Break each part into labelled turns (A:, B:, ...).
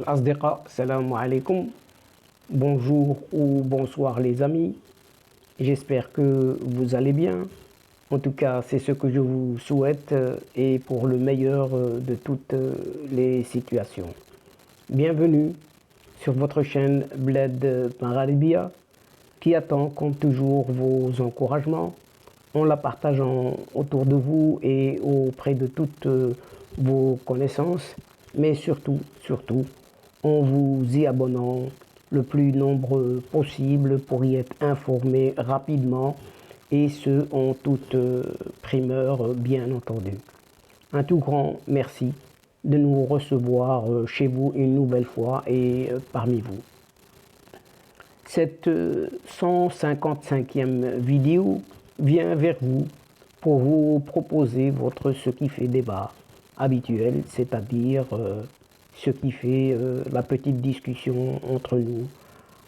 A: Asdeqa, salam alaikum, bonjour ou bonsoir les amis, j'espère que vous allez bien. En tout cas, c'est ce que je vous souhaite et pour le meilleur de toutes les situations. Bienvenue sur votre chaîne Bled Magharibia qui attend comme toujours vos encouragements en la partageant autour de vous et auprès de toutes vos connaissances, mais surtout, en vous y abonnant le plus nombreux possible pour y être informé rapidement et ce en toute primeur bien entendu. Un tout grand merci de nous recevoir chez vous une nouvelle fois et parmi vous. Cette 155e vidéo vient vers vous pour vous proposer votre ce qui fait débat habituel, c'est-à-dire ce qui fait la petite discussion entre nous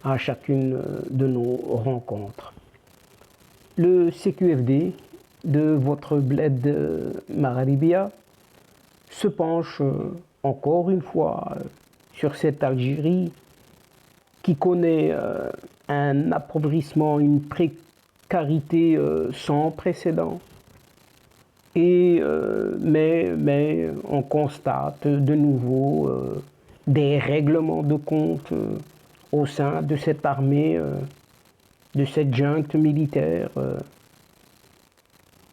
A: à chacune de nos rencontres. Le CQFD de votre bled Magharibia se penche encore une fois sur cette Algérie qui connaît un appauvrissement, une précarité sans précédent. Et, mais on constate de nouveau des règlements de compte au sein de cette armée, de cette junte militaire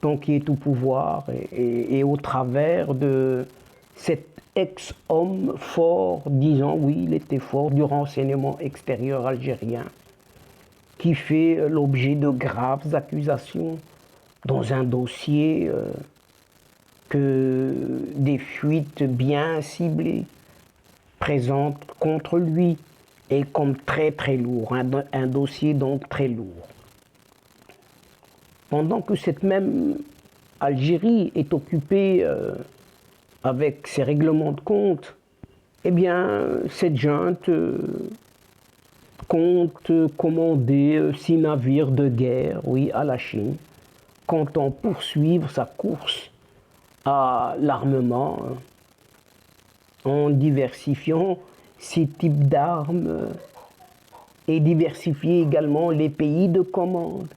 A: donc qui est au pouvoir et au travers de cet ex-homme fort, disant oui, il était fort du renseignement extérieur algérien, qui fait l'objet de graves accusations dans un dossier que des fuites bien ciblées présentent contre lui et comme très lourd, un dossier donc très lourd. Pendant que cette même Algérie est occupée avec ses règlements de compte, eh bien, cette junte compte commander 6 navires de guerre, oui, à la Chine, comptant poursuivre sa course à l'armement en diversifiant ses types d'armes et diversifier également les pays de commande.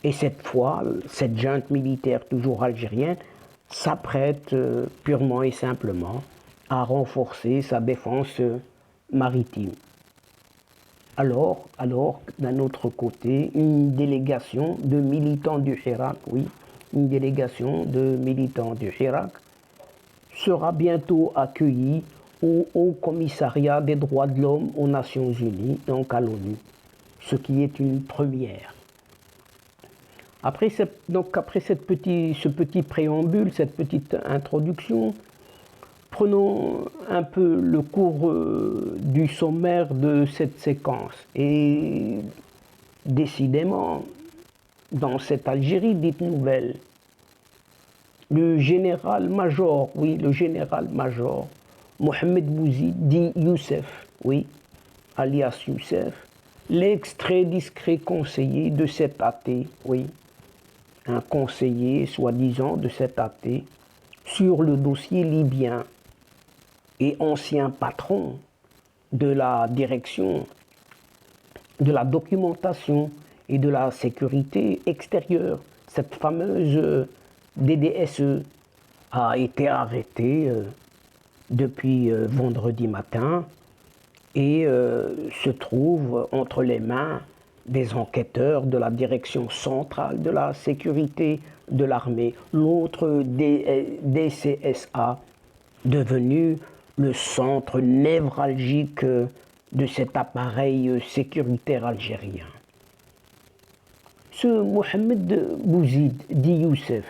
A: Et cette fois, cette junte militaire toujours algérienne s'apprête purement et simplement à renforcer sa défense maritime. Alors d'un autre côté, une délégation de militants du Hirak, oui, une délégation de militants du Hirak sera bientôt accueillie au Haut Commissariat des droits de l'homme aux Nations Unies, donc à l'ONU, ce qui est une première. Après ce petit préambule, cette petite introduction, prenons un peu le cours du sommaire de cette séquence. Et décidément, dans cette Algérie dite nouvelle, le général-major, oui, le général-major, Mohamed Bouzid, dit Youssef, oui, alias Youssef, l'extrait discret conseiller de cet athée, oui, un conseiller soi-disant de cet athée sur le dossier libyen et ancien patron de la direction de la documentation et de la sécurité extérieure, cette fameuse DDSE, a été arrêté depuis vendredi matin et se trouve entre les mains des enquêteurs de la direction centrale de la sécurité de l'armée, l'autre DCSA, devenu le centre névralgique de cet appareil sécuritaire algérien. Ce Mohamed Bouzid, dit Youssef,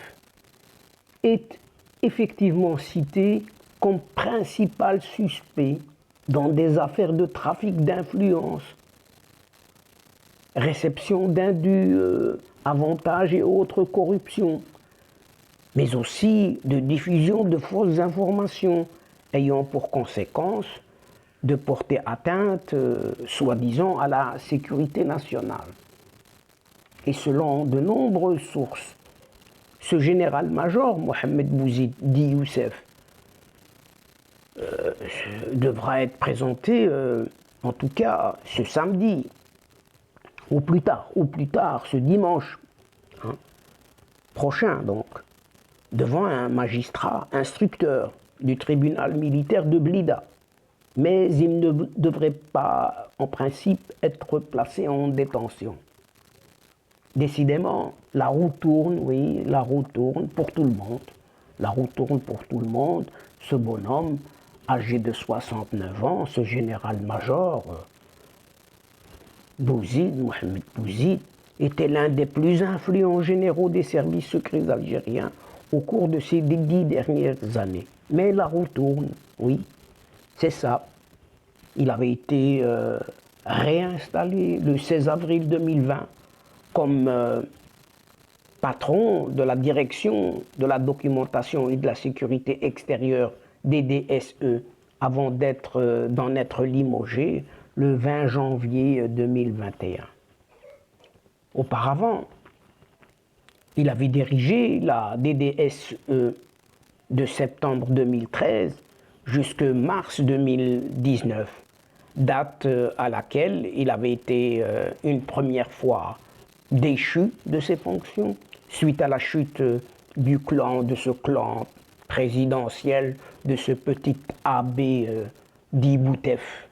A: est effectivement cité comme principal suspect dans des affaires de trafic d'influence, réception d'indus avantages et autres corruptions, mais aussi de diffusion de fausses informations ayant pour conséquence de porter atteinte, soi-disant, à la sécurité nationale. Et selon de nombreuses sources, ce général-major, Mohamed Bouzid, dit Youssef, devra être présenté, en tout cas ce samedi, au plus tard, ce dimanche hein, prochain, donc, devant un magistrat instructeur du tribunal militaire de Blida. Mais il ne devrait pas, en principe, être placé en détention. Décidément, la roue tourne, oui, la roue tourne pour tout le monde. La roue tourne pour tout le monde. Ce bonhomme, âgé de 69 ans, ce général-major, Mohamed Bouzid, était l'un des plus influents généraux des services secrets algériens au cours de ces 10 dernières années. Mais la roue tourne, oui, c'est ça. Il avait été réinstallé le 16 avril 2020 comme patron de la direction de la documentation et de la sécurité extérieure des DSE avant d'en être limogé le 20 janvier 2021. Auparavant, il avait dirigé la DDSE de septembre 2013 jusqu'à mars 2019, date à laquelle il avait été une première fois déchu de ses fonctions suite à la chute de ce clan présidentiel, de ce petit abbé d'Iboutef.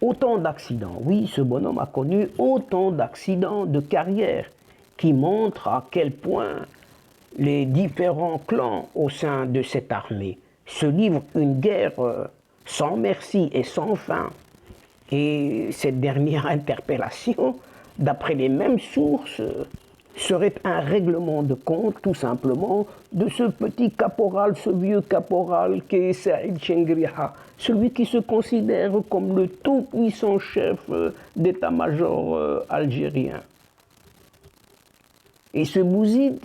A: Autant d'accidents, oui, ce bonhomme a connu autant d'accidents de carrière qui montrent à quel point les différents clans au sein de cette armée se livrent une guerre sans merci et sans fin. Et cette dernière interpellation, d'après les mêmes sources, serait un règlement de compte, tout simplement, de ce petit caporal, ce vieux caporal qu'est Saïd Chengriha, celui qui se considère comme le tout-puissant chef d'état-major algérien. Et ce Bouzid,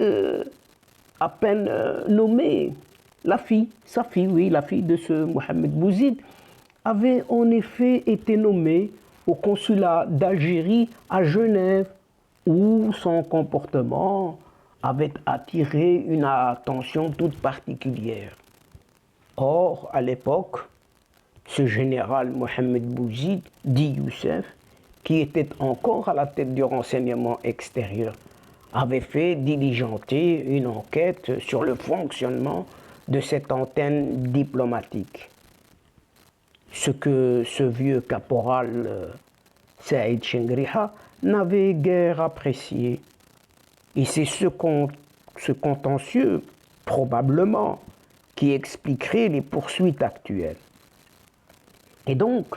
A: à peine nommé, sa fille, la fille de ce Mohamed Bouzid, avait en effet été nommée au consulat d'Algérie à Genève, où son comportement avait attiré une attention toute particulière. Or, à l'époque, ce général Mohamed Bouzid, dit Youssef, qui était encore à la tête du renseignement extérieur, avait fait diligenter une enquête sur le fonctionnement de cette antenne diplomatique. Ce que ce vieux caporal Saïd Chengriha n'avait guère apprécié. Et c'est ce contentieux, probablement, qui expliquerait les poursuites actuelles. Et donc,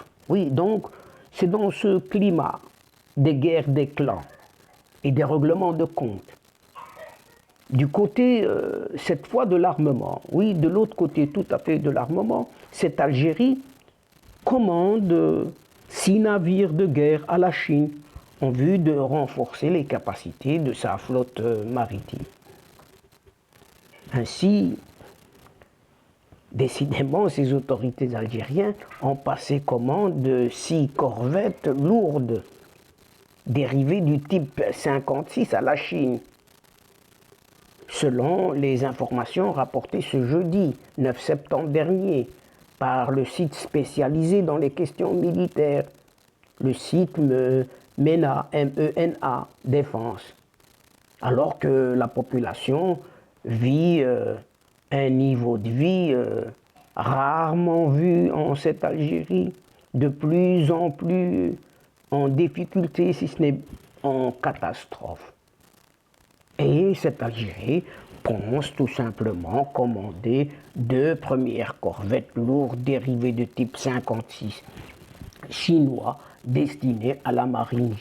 A: c'est dans ce climat des guerres des clans et des règlements de compte, du côté, cette fois, de l'armement, de l'autre côté tout à fait de l'armement, cette Algérie commande 6 navires de guerre à la Chine en vue de renforcer les capacités de sa flotte maritime. Ainsi, décidément, ces autorités algériennes ont passé commande de 6 corvettes lourdes, dérivées du type 56 à la Chine, selon les informations rapportées ce jeudi 9 septembre dernier par le site spécialisé dans les questions militaires, le site MENA, MENA, Défense, alors que la population vit un niveau de vie rarement vu en cette Algérie, de plus en plus en difficulté, si ce n'est en catastrophe. Et cette Algérie pense tout simplement commander 2 premières corvettes lourdes dérivées de type 56 chinois destinées à la marine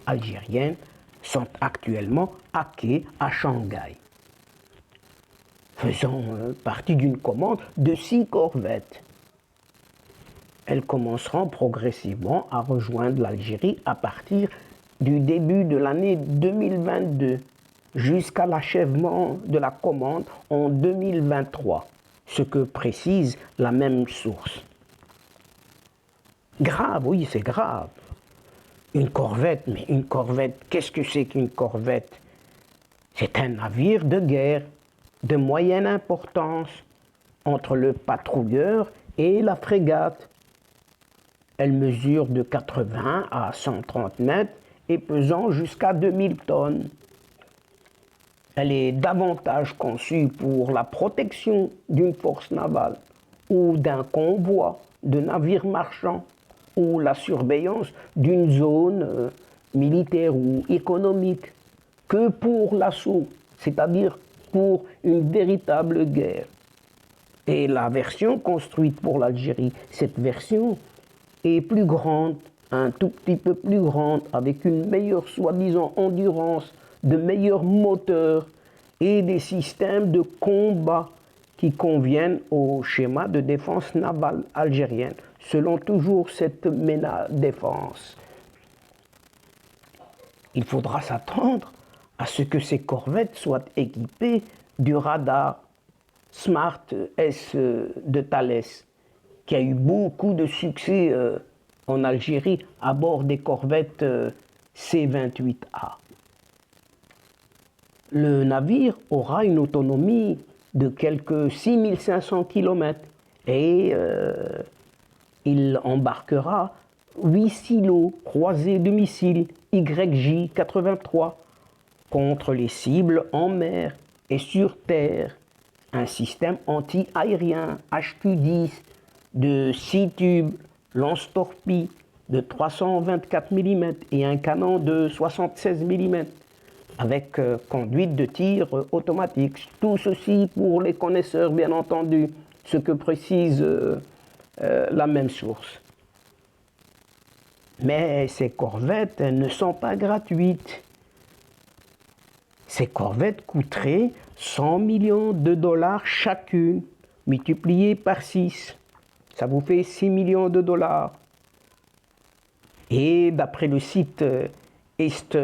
A: algérienne sont actuellement à quai à Shanghai, faisant partie d'une commande de 6 corvettes. Elles commenceront progressivement à rejoindre l'Algérie à partir du début de l'année 2022 jusqu'à l'achèvement de la commande en 2023, ce que précise la même source. Grave, oui, c'est grave. Une corvette, mais une corvette, qu'est-ce que c'est qu'une corvette? C'est un navire de guerre de moyenne importance entre le patrouilleur et la frégate. Elle mesure de 80 à 130 mètres et pesant jusqu'à 2000 tonnes. Elle est davantage conçue pour la protection d'une force navale ou d'un convoi de navires marchands ou la surveillance d'une zone militaire ou économique que pour l'assaut, c'est-à-dire pour une véritable guerre. Et la version construite pour l'Algérie, cette version est plus grande, un tout petit peu plus grande, avec une meilleure soi-disant endurance, de meilleurs moteurs et des systèmes de combat qui conviennent au schéma de défense navale algérienne, selon toujours cette MENA défense. Il faudra s'attendre à ce que ces corvettes soient équipées du radar Smart S de Thales, qui a eu beaucoup de succès en Algérie à bord des corvettes C-28A. Le navire aura une autonomie de quelques 6500 km et il embarquera 8 silos croisés de missiles YJ-83 contre les cibles en mer et sur terre, un système anti-aérien HQ-10 de 6 tubes lance-torpilles de 324 mm et un canon de 76 mm avec conduite de tir automatique. Tout ceci pour les connaisseurs, bien entendu, ce que précise la même source. Mais ces corvettes ne sont pas gratuites. Ces corvettes coûteraient 100 millions de dollars chacune, multipliées par 6. Ça vous fait 6 millions de dollars. Et d'après le site East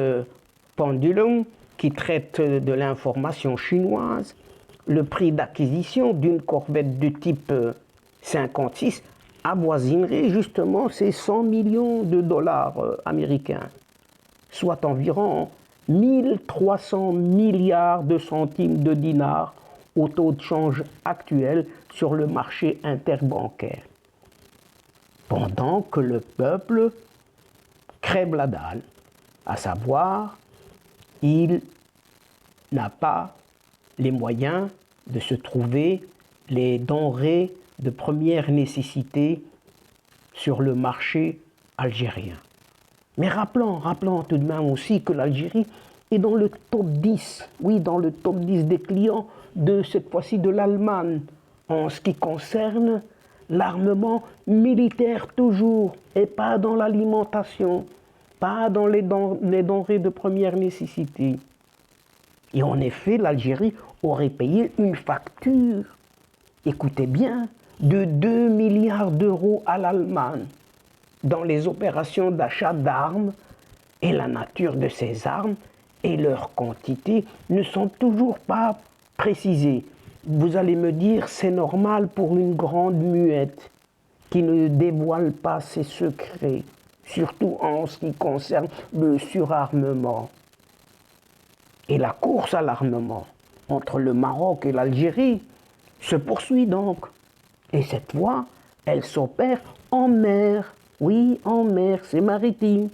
A: Pendulum, qui traite de l'information chinoise, le prix d'acquisition d'une corvette de type 56 avoisinerait justement ces 100 millions de dollars américains, soit environ 1300 milliards de centimes de dinars au taux de change actuel sur le marché interbancaire. Pendant que le peuple crève la dalle, à savoir, il n'a pas les moyens de se trouver les denrées de première nécessité sur le marché algérien. Mais rappelons tout de même aussi que l'Algérie est dans le top 10, oui, dans le top 10 des clients de cette fois-ci de l'Allemagne, en ce qui concerne l'armement militaire toujours, et pas dans l'alimentation, pas dans les denrées de première nécessité. Et en effet, l'Algérie aurait payé une facture, écoutez bien, de 2 milliards d'euros à l'Allemagne dans les opérations d'achat d'armes, et la nature de ces armes et leur quantité ne sont toujours pas précisées. Vous allez me dire, c'est normal pour une grande muette qui ne dévoile pas ses secrets, surtout en ce qui concerne le surarmement. Et la course à l'armement entre le Maroc et l'Algérie se poursuit donc. Et cette fois, elle s'opère en mer. Oui, en mer, c'est maritime.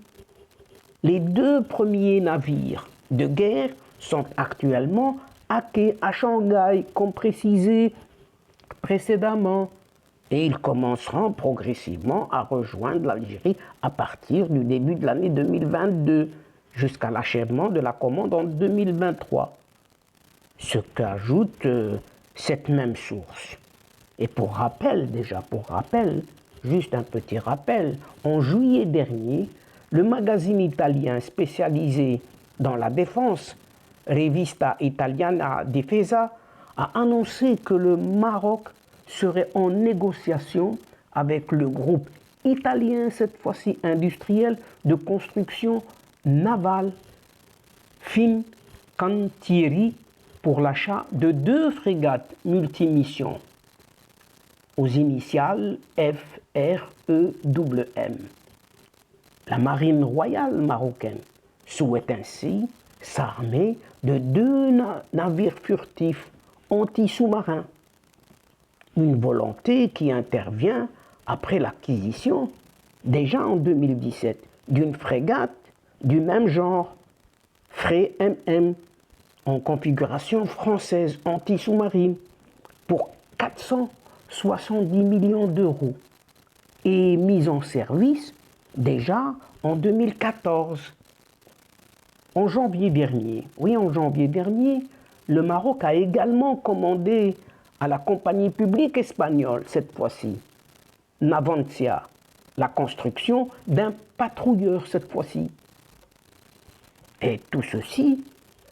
A: Les 2 premiers navires de guerre sont actuellement à quai à Shanghai, comme précisé précédemment. Et ils commenceront progressivement à rejoindre l'Algérie à partir du début de l'année 2022, jusqu'à l'achèvement de la commande en 2023. Ce qu'ajoute cette même source. Et pour rappel, juste un petit rappel, en juillet dernier, le magazine italien spécialisé dans la défense, Rivista Italiana Difesa, a annoncé que le Maroc serait en négociation avec le groupe italien, cette fois-ci industriel, de construction navale Fincantieri pour l'achat de 2 frégates multimissions aux initiales FREWM. La marine royale marocaine souhaite ainsi s'armer de 2 navires furtifs anti-sous-marins. une volonté qui intervient après l'acquisition, déjà en 2017, d'une frégate du même genre, Frey MM, en configuration française anti-sous-marine, pour 470 millions d'euros, et mise en service déjà en 2014. En janvier dernier, le Maroc a également commandé à la compagnie publique espagnole, cette fois-ci, Navantia, la construction d'un patrouilleur cette fois-ci. Et tout ceci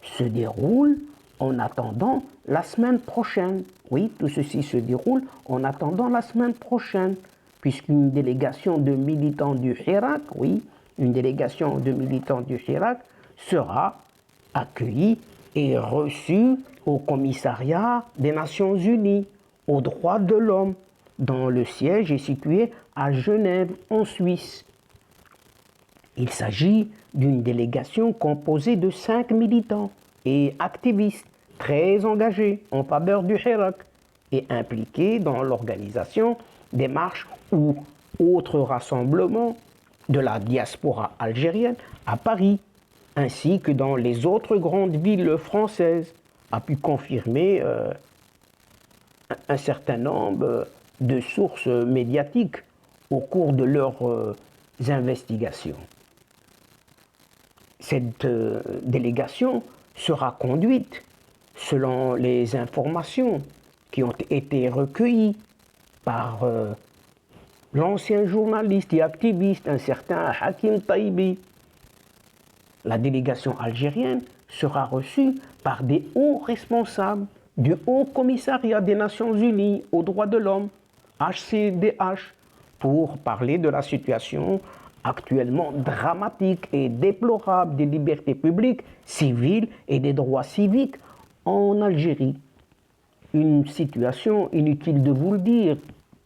A: se déroule en attendant la semaine prochaine. Oui, tout ceci se déroule en attendant la semaine prochaine, puisqu'une délégation de militants du Hirak, sera accueillie et reçue au commissariat des Nations Unies aux droits de l'homme, dont le siège est situé à Genève, en Suisse. Il s'agit d'une délégation composée de 5 militants et activistes très engagés en faveur du Hirak et impliqués dans l'organisation des marches ou autres rassemblements de la diaspora algérienne à Paris, ainsi que dans les autres grandes villes françaises, a pu confirmer un certain nombre de sources médiatiques au cours de leurs investigations. Cette délégation sera conduite selon les informations qui ont été recueillies par l'ancien journaliste et activiste, un certain Hakim Taibi. La délégation algérienne sera reçue par des hauts responsables du Haut Commissariat des Nations Unies aux droits de l'homme, HCDH, pour parler de la situation actuellement dramatique et déplorable des libertés publiques, civiles et des droits civiques en Algérie. Une situation, inutile de vous le dire,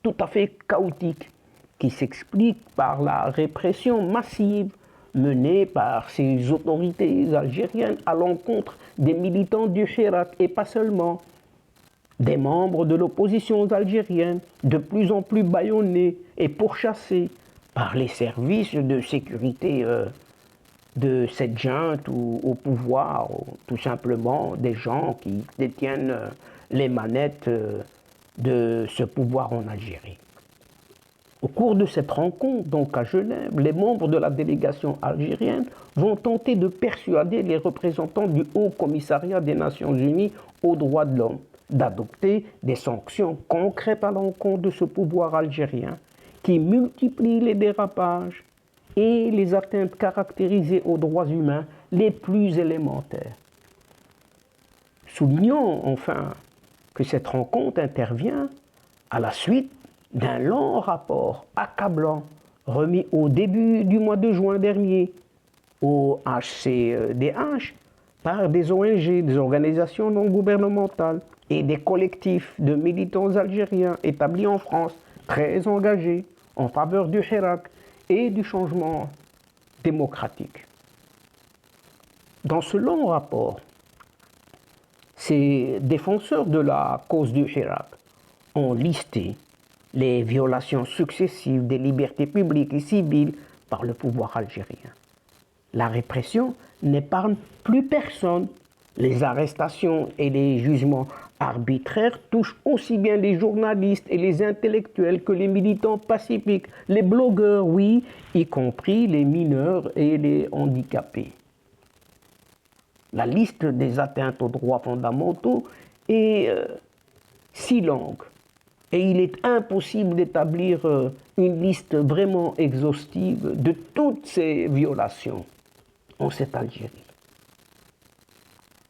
A: tout à fait chaotique, qui s'explique par la répression massive menée par ces autorités algériennes à l'encontre des militants du Hirak et pas seulement, des membres de l'opposition algérienne, de plus en plus bâillonnés et pourchassés par les services de sécurité de cette junte ou au pouvoir, ou tout simplement des gens qui détiennent les manettes de ce pouvoir en Algérie. Au cours de cette rencontre, donc à Genève, les membres de la délégation algérienne vont tenter de persuader les représentants du Haut Commissariat des Nations Unies aux droits de l'homme d'adopter des sanctions concrètes à l'encontre de ce pouvoir algérien qui multiplie les dérapages et les atteintes caractérisées aux droits humains les plus élémentaires. Soulignons enfin que cette rencontre intervient à la suite d'un long rapport accablant remis au début du mois de juin dernier au HCDH par des ONG, des organisations non gouvernementales et des collectifs de militants algériens établis en France, très engagés en faveur du Hirak et du changement démocratique. Dans ce long rapport, ces défenseurs de la cause du Hirak ont listé les violations successives des libertés publiques et civiles par le pouvoir algérien. La répression n'épargne plus personne. Les arrestations et les jugements arbitraires touchent aussi bien les journalistes et les intellectuels que les militants pacifiques, les blogueurs, oui, y compris les mineurs et les handicapés. La liste des atteintes aux droits fondamentaux est si longue et il est impossible d'établir une liste vraiment exhaustive de toutes ces violations en cette Algérie.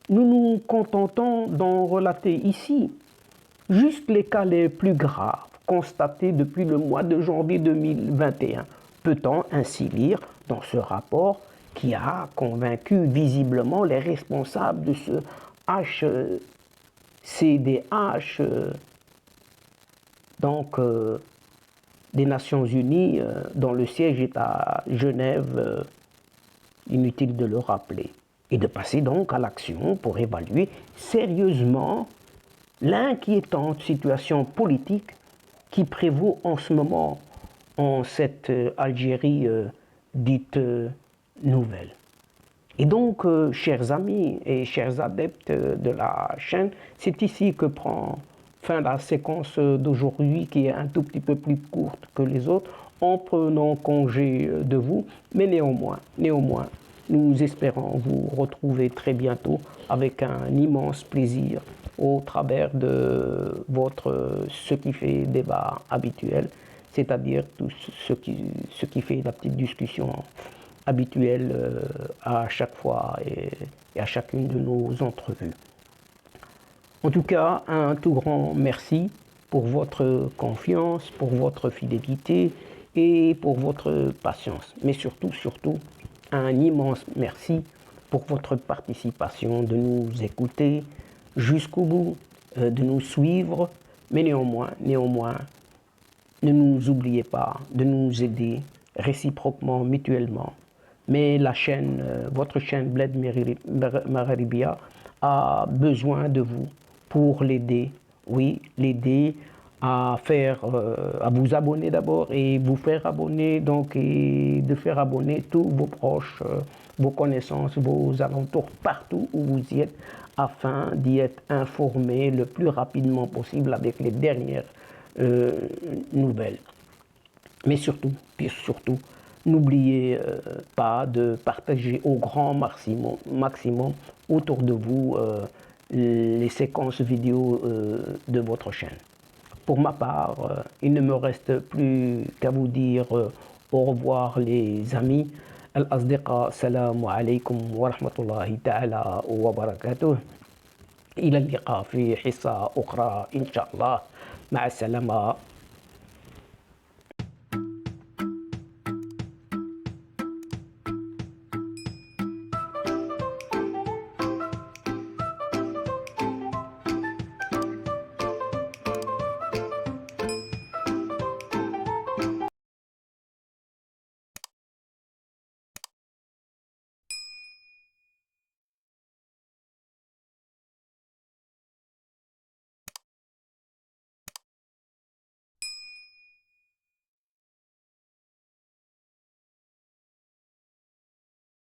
A: Nous nous contentons d'en relater ici juste les cas les plus graves constatés depuis le mois de janvier 2021. Peut-on ainsi lire dans ce rapport qui a convaincu visiblement les responsables de ce HCDH, des Nations Unies, dont le siège est à Genève, inutile de le rappeler, et de passer donc à l'action pour évaluer sérieusement l'inquiétante situation politique qui prévaut en ce moment en cette Algérie dite nouvelle. Et donc, chers amis et chers adeptes de la chaîne, c'est ici que prend fin la séquence d'aujourd'hui qui est un tout petit peu plus courte que les autres en prenant congé de vous, mais néanmoins, nous espérons vous retrouver très bientôt avec un immense plaisir au travers de votre ce qui fait débat habituel, c'est-à-dire tout ce qui fait la petite discussion habituelle à chaque fois et à chacune de nos entrevues. En tout cas, un tout grand merci pour votre confiance, pour votre fidélité et pour votre patience. Mais surtout, un immense merci pour votre participation, de nous écouter jusqu'au bout, de nous suivre, mais néanmoins, ne nous oubliez pas de nous aider réciproquement, mutuellement. Mais la chaîne, votre chaîne Bled Magharibia a besoin de vous pour l'aider, oui, l'aider à faire, à vous abonner d'abord et vous faire abonner, donc, et de faire abonner tous vos proches, vos connaissances, vos alentours, partout où vous y êtes, afin d'y être informés le plus rapidement possible avec les dernières nouvelles. Mais surtout, n'oubliez pas de partager au grand maximum autour de vous les séquences vidéo de votre chaîne. Pour ma part, il ne me reste plus qu'à vous dire au revoir les amis. Al-Asdiqa, salam alaykum wa rahmatullahi ta'ala wa barakatuh. إلى اللقاء في حصة أخرى إن شاء الله. مع السلامة.